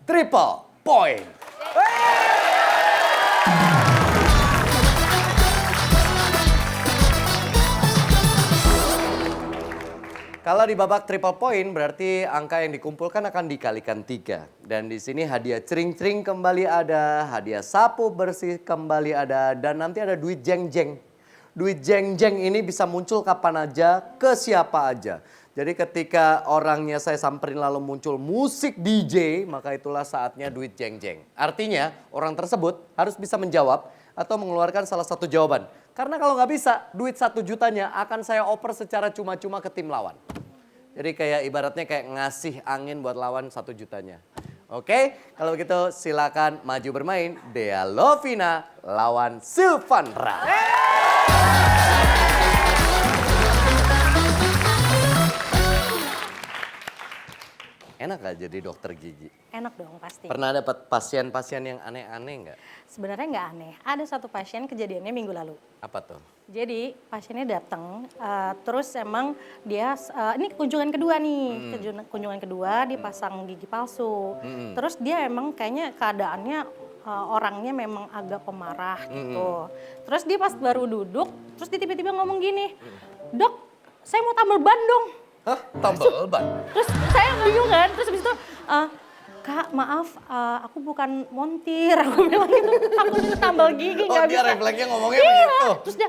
Triple Point. Kalau di babak triple point berarti angka yang dikumpulkan akan dikalikan 3. Dan di sini hadiah cering-cering kembali ada, hadiah sapu bersih kembali ada, dan nanti ada duit jeng-jeng. Duit jeng-jeng ini bisa muncul kapan aja, ke siapa aja. Jadi ketika orangnya saya samperin lalu muncul musik DJ, maka itulah saatnya duit jeng-jeng. Artinya orang tersebut harus bisa menjawab atau mengeluarkan salah satu jawaban. Karena kalau nggak bisa, duit 1 jutanya akan saya oper secara cuma-cuma ke tim lawan. Jadi kayak ibaratnya kayak ngasih angin buat lawan 1 jutanya. Oke, kalau begitu silakan maju bermain. Dea Lovina lawan Silvandra. Enak gak jadi dokter gigi? Enak dong pasti. Pernah dapat pasien-pasien yang aneh-aneh nggak? Sebenarnya nggak aneh. Ada satu pasien kejadiannya minggu lalu. Apa tuh? Jadi pasiennya datang, terus emang dia ini kunjungan kedua nih, kunjungan kedua dipasang gigi palsu. Terus dia emang kayaknya keadaannya orangnya memang agak pemarah gitu. Terus dia pas baru duduk, terus dia tiba-tiba ngomong gini, "Dok, saya mau tambal ban dong." Hah? Tambal ban? Terus saya bingung kan, terus habis itu, "Kak, maaf, aku bukan montir," aku bilang gitu, "aku itu tambal gigi nggak dia bisa." refleksnya ngomongnya Iya, begitu. terus dia,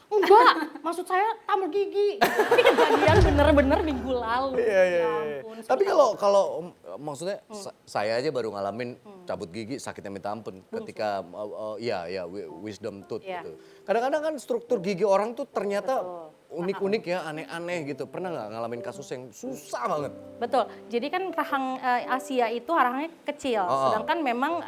enggak, maksud saya tambal gigi. Ini kejadian bener-bener minggu lalu. Iya. Ya ampun, Tapi kalau maksudnya saya aja baru ngalamin cabut gigi sakitnya minta ampun ketika wisdom tooth Iya. gitu. Kadang-kadang kan struktur gigi orang tuh ternyata unik-unik ya, aneh-aneh gitu. Pernah nggak ngalamin kasus yang susah banget? Betul, jadi kan rahang Asia itu rahangnya kecil, sedangkan memang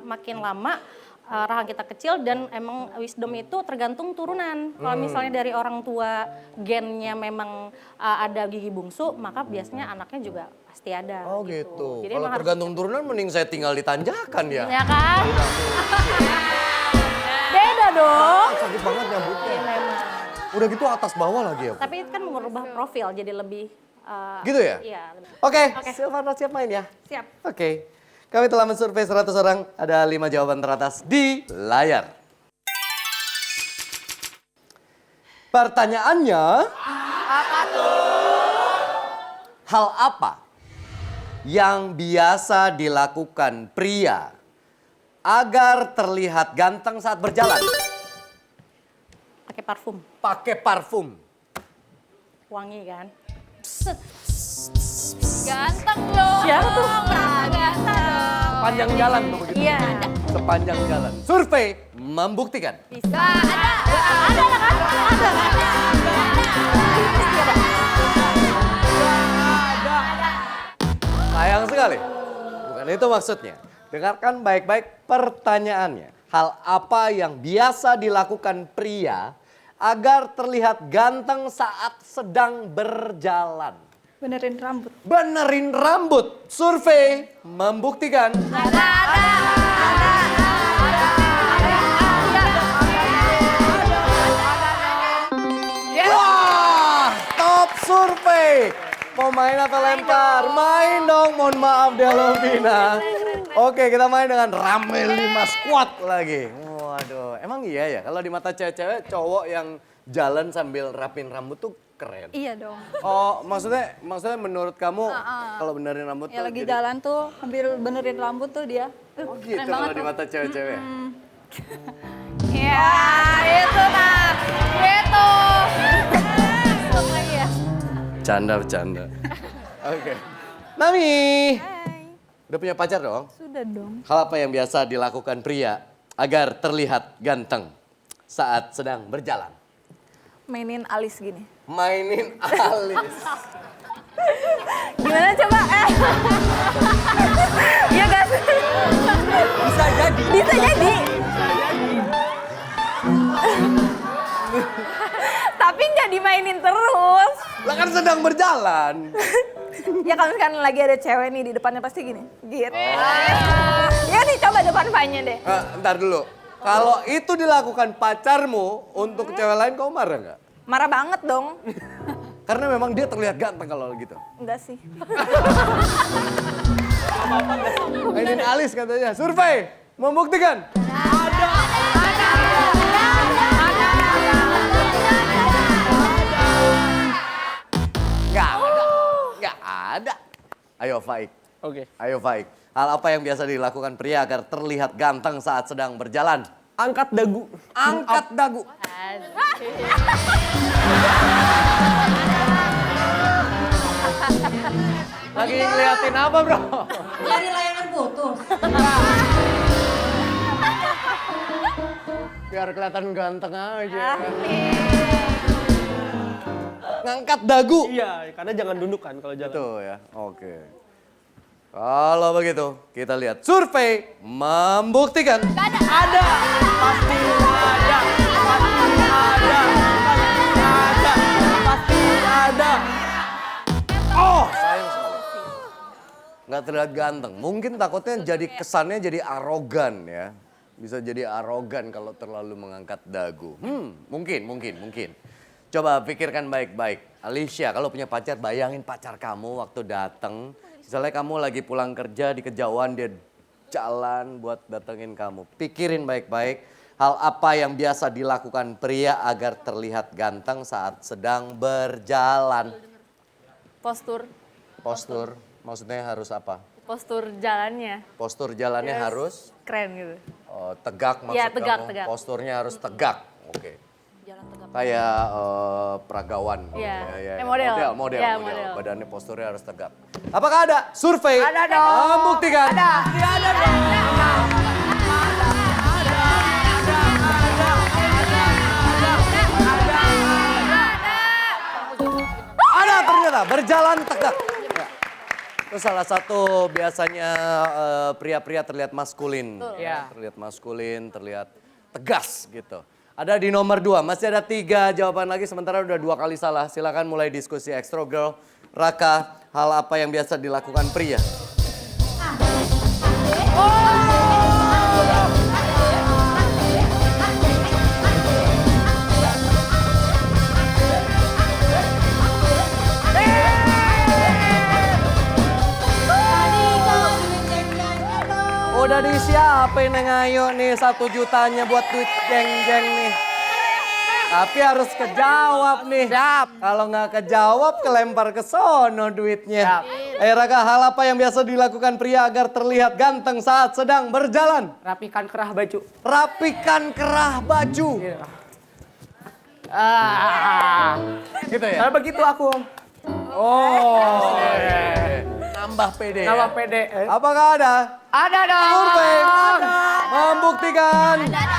makin lama rahang kita kecil dan emang wisdom itu tergantung turunan. Kalau misalnya dari orang tua gennya memang ada gigi bungsu, maka biasanya anaknya juga pasti ada. Oh gitu. Jadi Kalau emang harus, tergantung turunan mending saya tinggal di tanjakan ya. ya kan? Beda dong. Sakit banget nyambutnya. Iya, memang. Udah gitu atas bawah lagi ya. Tapi itu kan merubah profil jadi lebih. Gitu ya? Iya. Oke, Silvandra siap main ya? Siap. Oke. Kami telah mensurvei 100 orang, ada 5 jawaban teratas di layar. Pertanyaannya, Apa tuh? hal apa yang biasa dilakukan pria agar terlihat ganteng saat berjalan? Pakai parfum, Pakai parfum. wangi kan? Ganteng loh. Siapa tuh? Ganteng. Sepanjang jalan tuh begitu. Iya. Sepanjang jalan. Survei membuktikan. Bisa. Ada kan? Sayang sekali. Bukan itu maksudnya. Dengarkan baik-baik pertanyaannya. Hal apa yang biasa dilakukan pria agar terlihat ganteng saat sedang berjalan? Benerin rambut. Benerin rambut. Survei membuktikan. Wah, top survei. Mau main atau lempar? Main dong, mohon maaf Dea Lovina. Oke, kita main dengan rame 5 squad lagi. Waduh, emang iya ya kalau di mata cewek-cewek cowok yang jalan sambil rapin rambut tuh keren. Iya dong. Oh, maksudnya menurut kamu kalau benerin rambut Ya tuh lagi jadi- jalan tuh sambil benerin rambut tuh dia. Oh gitu keren kalau banget di tuh. mata cewek-cewek. Ya, itu nah. Itu. Stop lagi ya. Bercanda. Oke. Nami, Hai. udah punya pacar dong? Sudah dong. Hal apa yang biasa dilakukan pria agar terlihat ganteng saat sedang berjalan? Mainin alis gini. Mainin alis. Gimana coba? Iya gak sih? Bisa jadi. Bisa jadi. Tapi nggak dimainin terus. Lah kan sedang berjalan. Ya kalau misalkan lagi ada cewek nih di depannya pasti gini. Gitu. Ya nih coba depan Fanya deh. Ntar dulu. Kalau itu dilakukan pacarmu untuk cewek lain, kamu marah nggak? Marah banget dong. Karena memang dia terlihat ganteng kalau gitu. Enggak sih. Mainin alis katanya. Survei membuktikan. Nggak ada. Ayo Faik. Oke. Ayo Faik. Hal apa yang biasa dilakukan pria agar terlihat ganteng saat sedang berjalan? Angkat dagu. Angkat dagu. Lagi ngeliatin apa bro? Dari layangan putus. Biar kelihatan ganteng aja. Ngangkat dagu. Iya, karena jangan duduk kan kalau jalan. Itu ya, oke. Kalau begitu, kita lihat survei membuktikan. Ada. Pasti ada. Pasti ada. Pasti ada. Oh, sayang sekali. Nggak terlihat ganteng. Mungkin takutnya jadi kesannya jadi arogan ya. Bisa jadi arogan kalau terlalu mengangkat dagu. Mungkin. Coba pikirkan baik-baik. Alicia, kalau punya pacar, bayangin pacar kamu waktu datang. Misalnya kamu lagi pulang kerja di kejauhan, dia jalan buat datengin kamu. Pikirin baik-baik hal apa yang biasa dilakukan pria agar terlihat ganteng saat sedang berjalan. Postur. Postur, maksudnya harus apa? Postur jalannya. Postur jalannya Yes. harus Keren gitu. tegak maksud Iya, tegak, kamu. tegak. Posturnya harus tegak. Oke. Jalan tegap. Kayak peragawan. Iya. Ya. Model. Model. Iya, model. Badannya posturnya harus tegak. Apakah ada survei? Ada dong. Membuktikan. Ada dong. Ada ternyata berjalan tegak. Ya. Itu salah satu biasanya pria-pria terlihat maskulin. Iya. Terlihat maskulin, terlihat tegas gitu. Ada di nomor 2, masih ada 3 jawaban lagi sementara udah 2 kali salah. Silakan mulai diskusi Extra Girl. Raka, hal apa yang biasa dilakukan pria? Udah disiapin Neng Ayu nih 1 jutanya buat duit jeng-jeng nih. Tapi harus kejawab nih. Kalau nggak kejawab kelempar ke sono duitnya. Raka, hal apa yang biasa dilakukan pria agar terlihat ganteng saat sedang berjalan? Rapikan kerah baju. Rapikan kerah baju. Gitu ya? Karena begitu aku. Oh. Nambah pede. ya? Nama pede. Apakah ada? Ada dong. Survei membuktikan. Ada.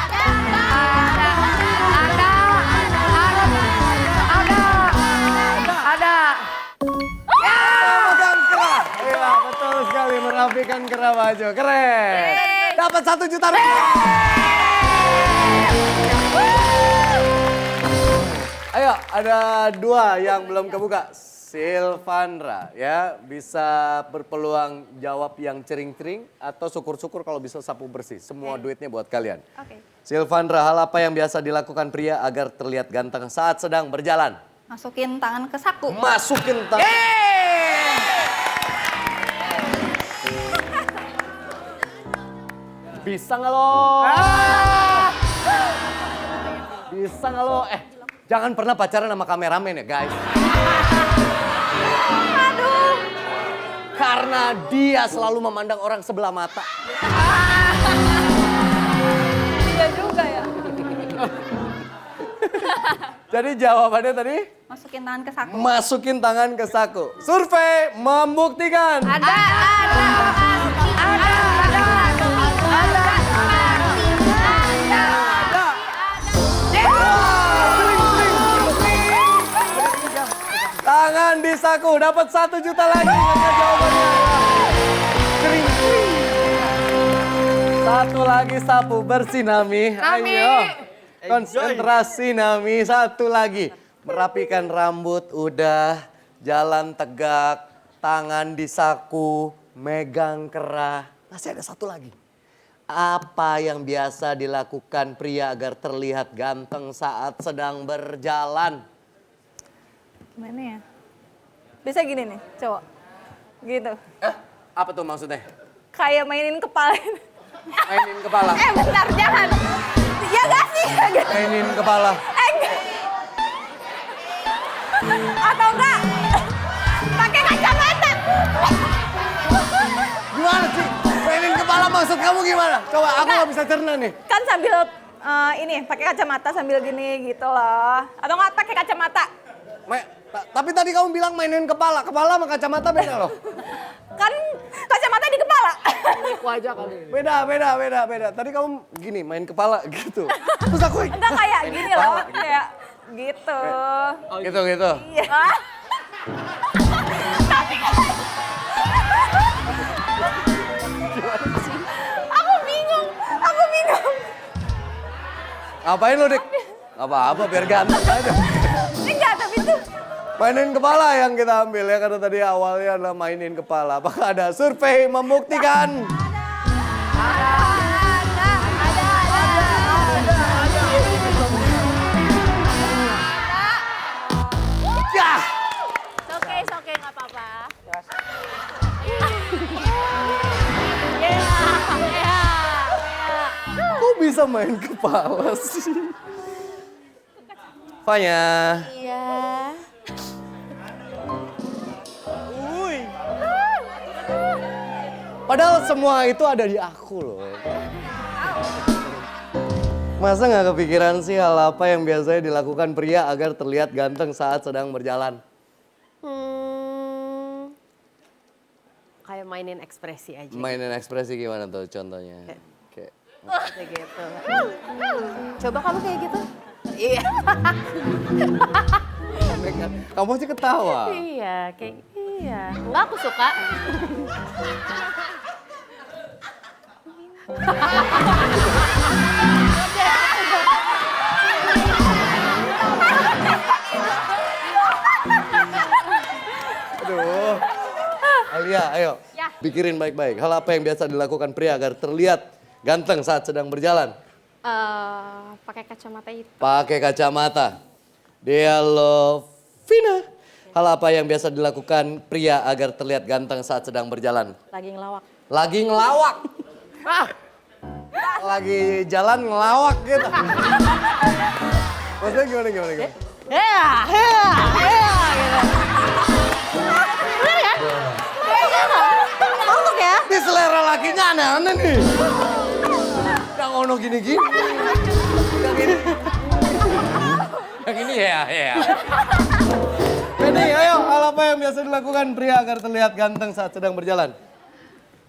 Memegang kerah. Iya, betul sekali merapikan kerah baju. Keren. Dapat 1 juta rupiah. Ayo, ada 2 yang belum kebuka. Silvandra ya bisa berpeluang jawab yang cering-cering atau syukur-syukur kalau bisa sapu bersih. Semua duitnya buat kalian. Oke. Silvandra, hal apa yang biasa dilakukan pria agar terlihat ganteng saat sedang berjalan? Masukin tangan ke saku. Masukin tangan. Bisa nggak lo? Bisa nggak lo? Jangan pernah pacaran sama kameramen ya guys. Karena dia selalu memandang orang sebelah mata. Iya juga ya. Jadi jawabannya tadi? Masukin tangan ke saku. Masukin tangan ke saku. Survei membuktikan. Tangan di saku, dapat 1 juta lagi karena jawabannya. Kering. 1 lagi sapu bersih Nami. Ayo. Konsentrasi Nami, 1 lagi. Merapikan rambut udah, jalan tegak, tangan di saku, megang kerah. Masih ada 1 lagi. Apa yang biasa dilakukan pria agar terlihat ganteng saat sedang berjalan? Gimana ya? Bisa gini nih, cowok. Gitu. Apa tuh maksudnya? Kayak mainin kepala. Mainin kepala. Bentar, jangan. Ya gak sih? Mainin kepala. Enggak. Atau enggak? Pakai kacamata. Gimana sih? Mainin kepala maksud kamu gimana? Coba aku nggak bisa cerna nih. Kan sambil ini pakai kacamata sambil gini gitu loh. Atau enggak pakai kacamata? Tapi tadi kamu bilang mainin kepala. Kepala sama kacamata beda loh. Kan kacamata di kepala. Aku aja kali. Beda. Tadi kamu gini main kepala gitu. Terus aku Enggak kayak main gini kepala, loh, kayak gitu. Gitu. Iya. Aku bingung. Ngapain lu, Dik? Gak apa-apa, biar ganteng aja. Enggak, tapi itu Mainin kepala yang kita ambil ya, karena tadi awalnya adalah mainin kepala. Apakah ada survei membuktikan? Ya! Oke, nggak apa-apa. Kok bisa main kepala sih? Fanya. Iya. Padahal semua itu ada di aku loh. Masa nggak kepikiran sih hal apa yang biasanya dilakukan pria agar terlihat ganteng saat sedang berjalan? Kayak mainin ekspresi aja. Mainin ekspresi gimana tuh contohnya? Kayak Kayak gitu. Coba kamu kayak gitu. Iya. kamu sih ketawa. Iya, kayak iya. Enggak, aku suka. Aduh. Alia, ayo. Ya. Pikirin baik-baik. Hal apa yang biasa dilakukan pria agar terlihat ganteng saat sedang berjalan? Pakai kacamata itu. Pakai kacamata. Dea Lovina. Hal apa yang biasa dilakukan pria agar terlihat ganteng saat sedang berjalan? Lagi ngelawak. Lagi ngelawak. Lagi jalan ngelawak gitu. Maksudnya gimana? Gitu. Masuk ya? Ini selera lakinya aneh-aneh nih. Yang ono gini-gini. Yang ini. Yang ini ya. Jadi ayo, hal apa yang biasa dilakukan pria agar terlihat ganteng saat sedang berjalan?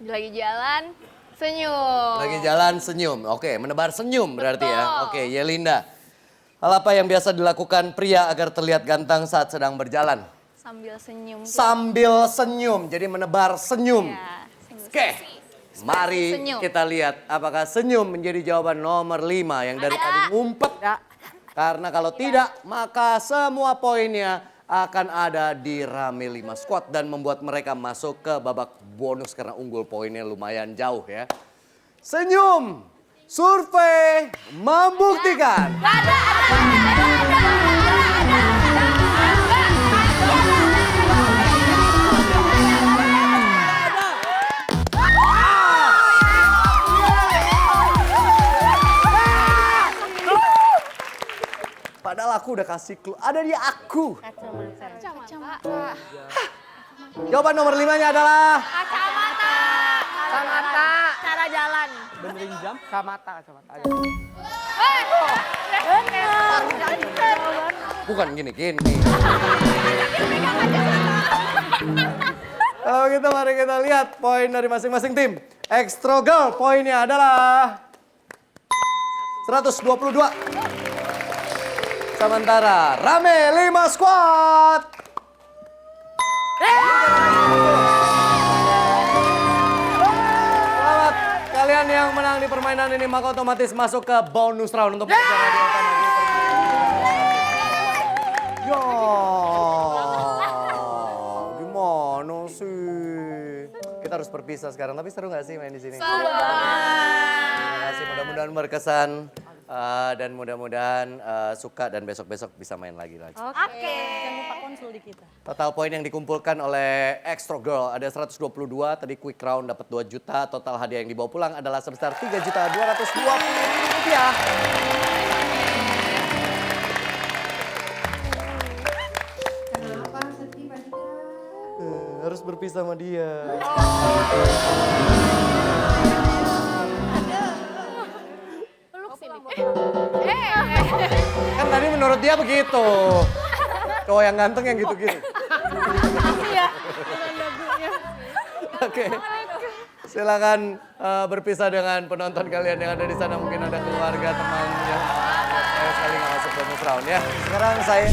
Lagi jalan, senyum. Lagi jalan senyum. Oke, menebar senyum berarti ya. Oke, Yelinda. Hal apa yang biasa dilakukan pria agar terlihat ganteng saat sedang berjalan? Sambil senyum. Sambil senyum, jadi menebar senyum. Ya, Oke, mari senyum. kita lihat apakah senyum menjadi jawaban nomor 5 yang dari tadi ngumpet. Karena kalau tidak, maka semua poinnya akan ada di Rame 5 Squad dan membuat mereka masuk ke babak bonus karena unggul poinnya lumayan jauh ya. Senyum, survei membuktikan. Padahal aku udah kasih clue, ada di aku. Kacamata. Jawaban nomor 5-nya adalah Kacamata. Cara jalan. Benerin jam, kacamata. bukan gini. Kalau gitu mari kita lihat poin dari masing-masing tim. Extra Girl poinnya adalah 122. Sementara Rame 5 Squad. Selamat kalian yang menang di permainan ini maka otomatis masuk ke bonus round untuk bicara di utama di Yo, gimana sih? Kita harus berpisah sekarang, tapi seru nggak sih main di sini? Terima kasih, mudah-mudahan berkesan. Dan mudah-mudahan suka dan besok-besok bisa main lagi. Oke. Jangan lupa konsul di kita. Total poin yang dikumpulkan oleh Extra Girl ada 122, tadi quick round dapat 2 juta, total hadiah yang dibawa pulang adalah sebesar 3.220.000 rupiah. Kenapa sedih Pak Citra? Harus berpisah sama dia. Kan tadi menurut dia begitu. Cowok yang ganteng yang gitu-gitu. Iya. Oke. Silakan berpisah dengan penonton kalian yang ada di sana. Mungkin ada keluarga, teman yang sekali nggak masuk bonus round ya. Sekarang saya